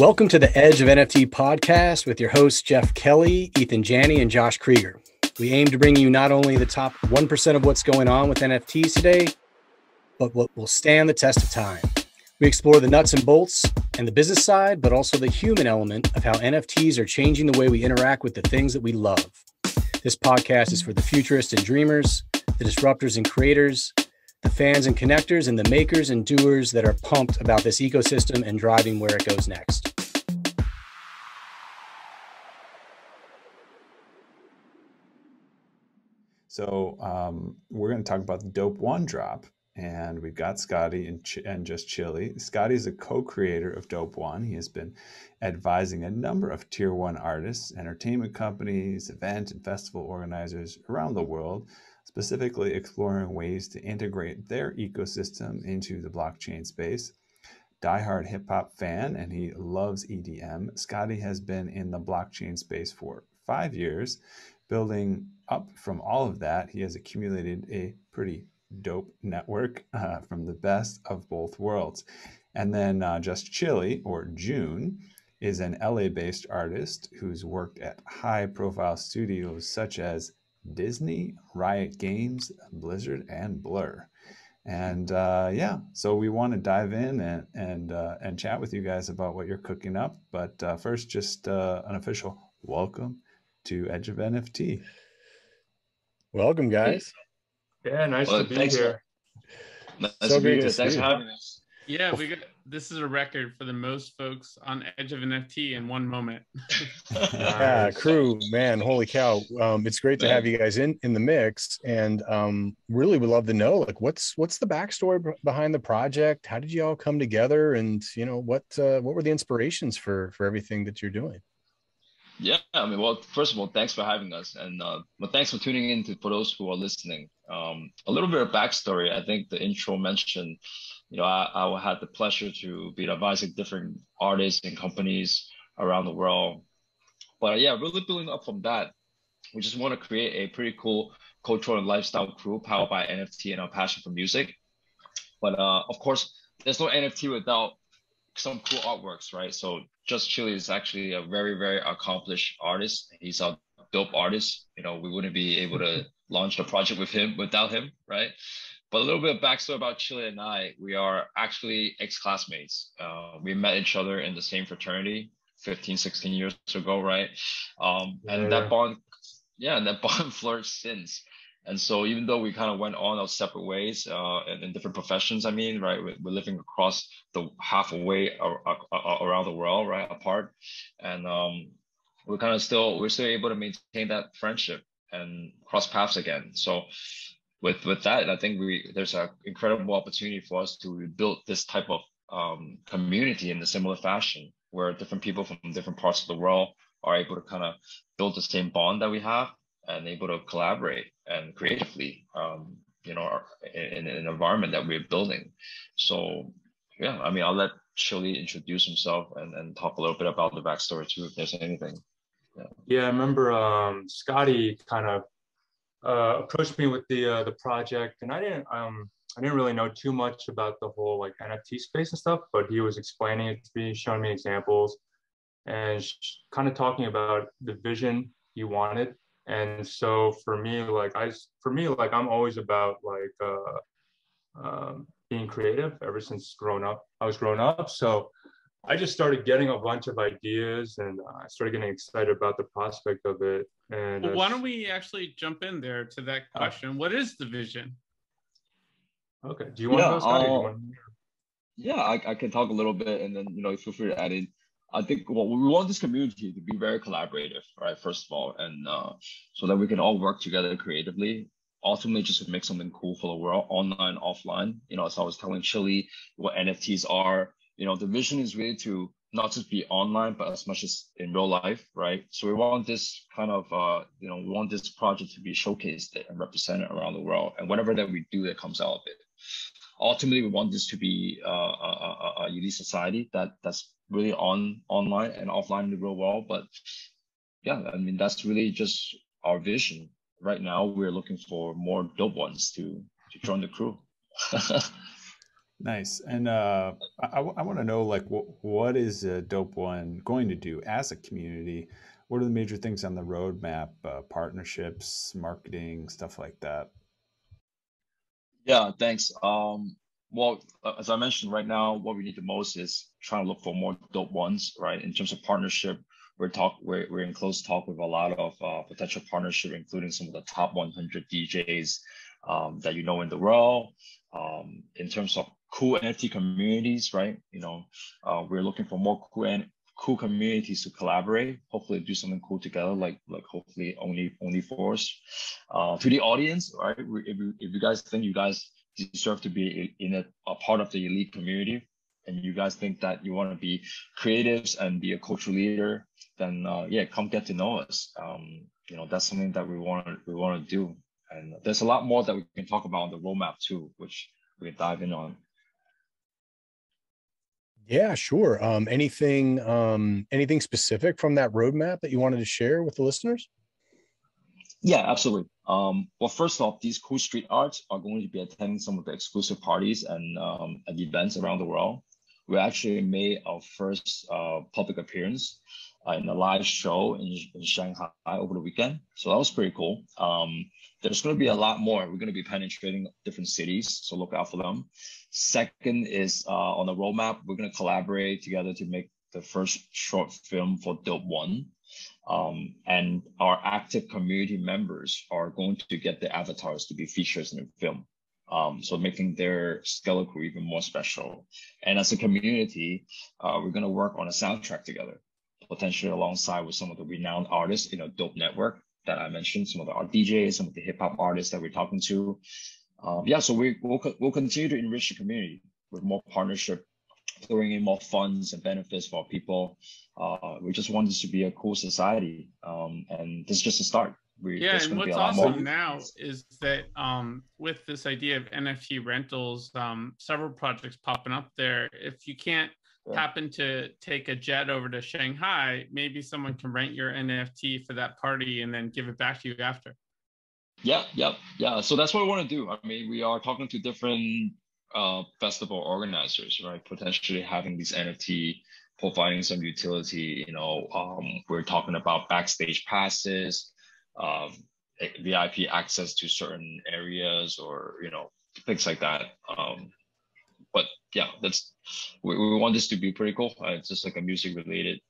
Welcome to the Edge of NFT podcast with your hosts, Jeff Kelly, Ethan Janney, and Josh Krieger. We aim to bring you not only the top 1% of what's going on with NFTs today, but what will stand the test of time. We explore the nuts and bolts and the business side, but also the human element of how NFTs are changing the way we interact with the things that we love. This podcast is for the futurists and dreamers, the disruptors and creators, the fans and connectors, and the makers and doers that are pumped about this ecosystem and driving where it goes next. So we're going to talk about the DOPE-1 drop, and we've got Scottie and Just Chili. Scottie is a co-creator of DOPE-1. He has been advising a number of tier 1 artists, entertainment companies, event and festival organizers around the world, specifically exploring ways to integrate their ecosystem into the blockchain space. Diehard hip-hop fan, and he loves EDM. Scottie has been in the blockchain space for 5 years. Building up from all of that, he has accumulated a pretty dope network from the best of both worlds. And then Just Chili, or June, is an LA-based artist who's worked at high-profile studios such as Disney, Riot Games, Blizzard, and Blur. And yeah, so we want to dive in and chat with you guys about what you're cooking up. But first, just an official welcome to Edge of NFT. Welcome, guys. Yeah, nice to be here. Nice to be here. Thanks for having us. Yeah, this is a record for the most folks on Edge of NFT in one moment. Yeah, crew, man, holy cow. It's great to have you guys in the mix, and really would love to know, like, what's the backstory behind the project? How did you all come together? And, you know, what were the inspirations for everything that you're doing? Yeah, I mean, well, first of all, thanks for having us. And well, thanks for tuning in for those who are listening. A little bit of backstory. I think the intro mentioned, you know, I had the pleasure to be advising different artists and companies around the world. But yeah, really building up from that, we just want to create a pretty cool cultural and lifestyle crew powered by NFT and our passion for music. But of course, there's no NFT without some cool artworks, right? So Just Chili is actually a very, very accomplished artist. He's a dope artist. You know, we wouldn't be able to launch the project without him, right? But a little bit of backstory about Chili and I, we are actually ex-classmates. We met each other in the same fraternity 15, 16 years ago, right? That bond flourished since. And so even though we kind of went on our separate ways in different professions, I mean, right, we're living across the halfway around the world, right, apart. And we're still able to maintain that friendship and cross paths again. So with that, I think there's an incredible opportunity for us to rebuild this type of community in a similar fashion, where different people from different parts of the world are able to kind of build the same bond that we have and able to collaborate and creatively, you know, in an environment that we're building. So yeah, I mean, I'll let Chili introduce himself and talk a little bit about the backstory too, if there's anything. Yeah, I remember Scottie kind of approached me with the project, and I didn't really know too much about the whole like NFT space and stuff, but he was explaining it to me, showing me examples, and kind of talking about the vision he wanted. And so for me, I'm always about like being creative ever since I was growing up. So I just started getting a bunch of ideas, and I started getting excited about the prospect of it. And well, why don't we actually jump in there to that question? What is the vision? Okay. Do you want to go, Scottie? Yeah, I can talk a little bit, and then, you know, feel free to add in. I think we want this community to be very collaborative, right? First of all, and so that we can all work together creatively. Ultimately, just to make something cool for the world, online, offline. You know, as I was telling Chili, what NFTs are. You know, the vision is really to not just be online, but as much as in real life, right? So we want this kind of, you know, we want this project to be showcased and represented around the world, and whatever that we do that comes out of it. Ultimately, we want this to be a unique society that's really online and offline in the real world. But yeah, I mean, that's really just our vision. Right now, we're looking for more dope ones to join the crew. Nice. And I want to know, like, what is DOPE-1 going to do as a community? What are the major things on the roadmap, partnerships, marketing, stuff like that? Yeah, thanks. Well, as I mentioned, right now, what we need the most is trying to look for more dope ones, right? In terms of partnership, we're in close talk with a lot of potential partnership, including some of the top 100 DJs that you know in the world. In terms of cool NFT communities, right? We're looking for more cool communities to collaborate. Hopefully, do something cool together, like hopefully only for us. To the audience, right? If you guys think you guys deserve to be in a part of the elite community, and you guys think that you want to be creatives and be a cultural leader, then yeah, come get to know us. That's something that we want to do, and there's a lot more that we can talk about on the roadmap too, which we can dive in on. Yeah, sure. Anything specific from that roadmap that you wanted to share with the listeners? Yeah, absolutely. Well, first off, these cool street arts are going to be attending some of the exclusive parties and events around the world. We actually made our first public appearance in a live show in Shanghai over the weekend. So that was pretty cool. There's going to be a lot more. We're going to be penetrating different cities, so look out for them. Second is on the roadmap, we're going to collaborate together to make the first short film for DOPE-1. And our active community members are going to get the avatars to be features in the film. So making their skelo-crew even more special. And as a community, we're going to work on a soundtrack together, potentially alongside with some of the renowned artists in a Dope network that I mentioned, some of the art DJs, some of the hip hop artists that we're talking to. Yeah, so we'll continue to enrich the community with more partnership, throwing in more funds and benefits for people. We just want this to be a cool society, and this is just a start. And what's awesome now is that with this idea of NFT rentals, several projects popping up there. If you can't happen to take a jet over to Shanghai, maybe someone can rent your NFT for that party and then give it back to you after. Yeah. So that's what we want to do. I mean, we are talking to different festival organizers, right? Potentially having these NFT providing some utility. We're talking about backstage passes, VIP access to certain areas, or things like that. But yeah, we want this to be pretty cool. It's just like a music related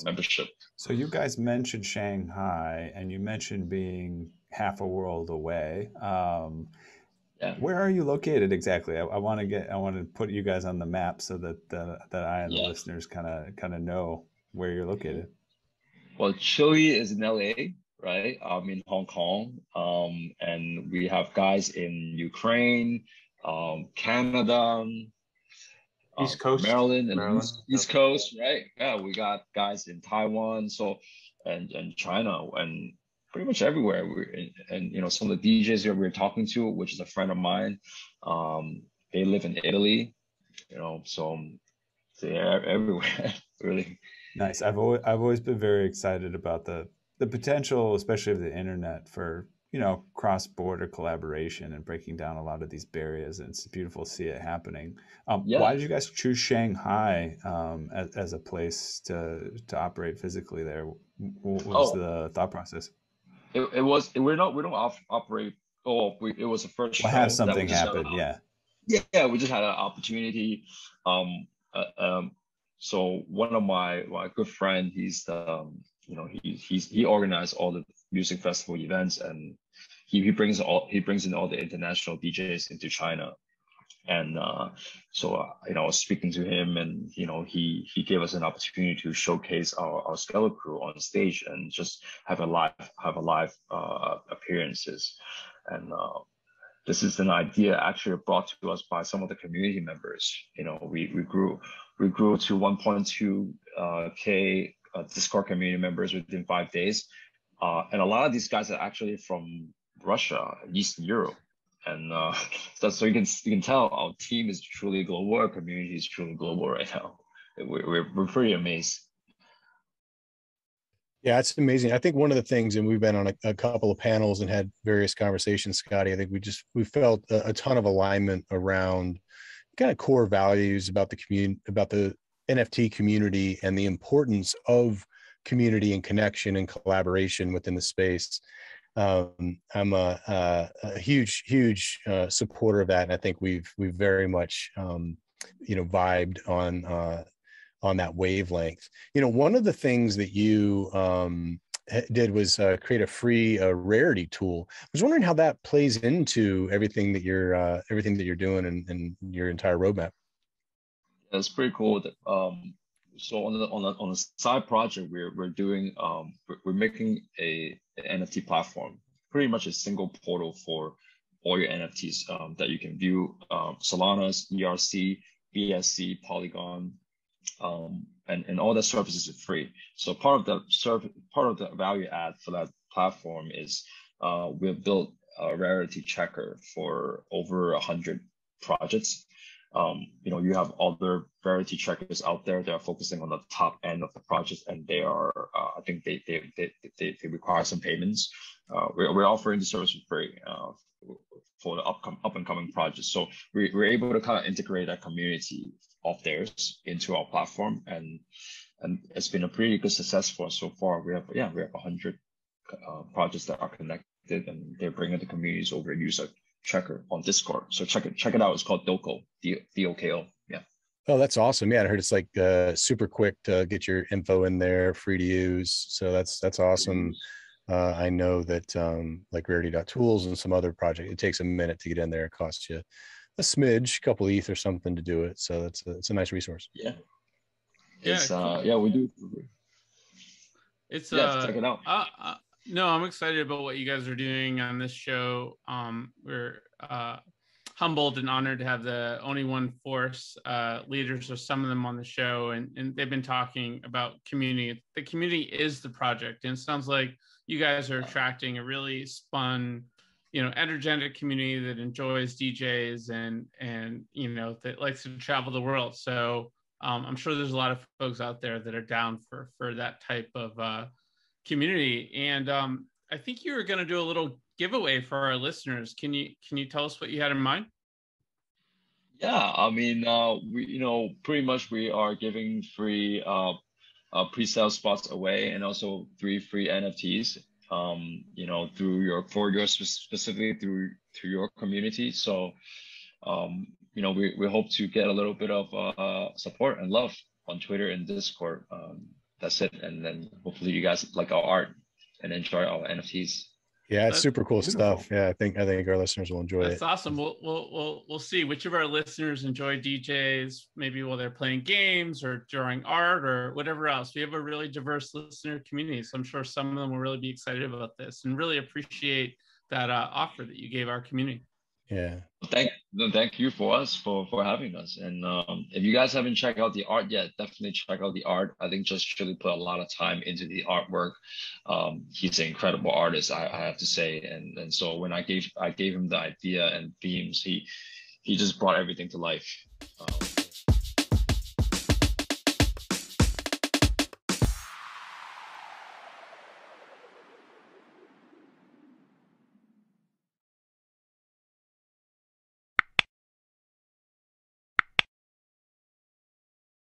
membership. So you guys mentioned Shanghai, and you mentioned being half a world away. Yeah. Where are you located exactly? I want to put you guys on the map so that I and the listeners kind of know where you're located. Well, Chile is in LA, right? I'm in Hong Kong, and we have guys in Ukraine, Canada, East Coast, Maryland, and East Coast, right? Yeah, we got guys in Taiwan, and China, and pretty much everywhere. And some of the DJs that we're talking to, which is a friend of mine, they live in Italy, so they're everywhere, really. Nice. I've always been very excited about the potential, especially of the internet, for cross-border collaboration and breaking down a lot of these barriers. And it's beautiful to see it happening. Why did you guys choose Shanghai as a place to operate physically there? What was the thought process? We don't operate. It was the first show. Have something happen. Yeah, we just had an opportunity. So one of my good friend, he's he organized all the music festival events, and he brings in all the international DJs into China. And so I was speaking to him, and he gave us an opportunity to showcase our skelo-crew on stage and just have a live appearances. And this is an idea actually brought to us by some of the community members. We grew to 1.2 K Discord community members within 5 days, and a lot of these guys are actually from Russia, Eastern Europe. And so you can tell our team is truly global. Our community is truly global right now. We're pretty amazed. Yeah, it's amazing. I think one of the things, and we've been on a couple of panels and had various conversations, Scottie, I think we felt a ton of alignment around kind of core values about the community, about the NFT community, and the importance of community and connection and collaboration within the space. I'm a huge supporter of that, and I think we've very much vibed on that wavelength. One of the things that you did was create a free rarity tool. I was wondering how that plays into everything that you're doing and your entire roadmap. That's pretty cool. So on a side project, we're doing we're making a NFT platform, pretty much a single portal for all your NFTs that you can view, Solana's, ERC, BSC, Polygon, and all the services are free. So part of the value add for that platform is we've built a rarity checker for over 100 projects. You have other rarity checkers out there that are focusing on the top end of the project, and they are I think they require some payments. We're offering the service for free for the up and coming projects. So we're able to kind of integrate that community of theirs into our platform, and it's been a pretty good success for us so far. We have 100 projects that are connected, and they're bringing the communities over to use a checker on Discord. So check it out. It's called DOCO, DOKO. Yeah. Oh, that's awesome. Yeah, I heard it's like super quick to get your info in there, free to use. So that's awesome. I know that like Rarity.tools and some other project, it takes a minute to get in there. It costs you a smidge, a couple ETH or something to do it. So it's a nice resource. Yeah. We do. It's check it out. No, I'm excited about what you guys are doing on this show. We're humbled and honored to have the Only One Force leaders, or some of them, on the show, and they've been talking about community. The community is the project, and it sounds like you guys are attracting a really spun, energetic community that enjoys DJs and that likes to travel the world. So I'm sure there's a lot of folks out there that are down for that type of community. And I think you were going to do a little giveaway for our listeners. Can you tell us what you had in mind? Yeah, I mean, we pretty much we are giving free pre-sale spots away, and also 3 free NFTs. Specifically through your community. So, we hope to get a little bit of support and love on Twitter and Discord. That's it, and then hopefully you guys like our art and enjoy our NFTs. Yeah, it's super cool stuff. Yeah, I think our listeners will enjoy it. That's awesome. We'll see which of our listeners enjoy DJs, maybe while they're playing games or drawing art or whatever else. We have a really diverse listener community, so I'm sure some of them will really be excited about this and really appreciate that offer that you gave our community. Yeah. Thank you for having us. And if you guys haven't checked out the art yet, definitely check out the art. I think Just Chili put a lot of time into the artwork. He's an incredible artist, I have to say. And so when I gave him the idea and themes, he just brought everything to life.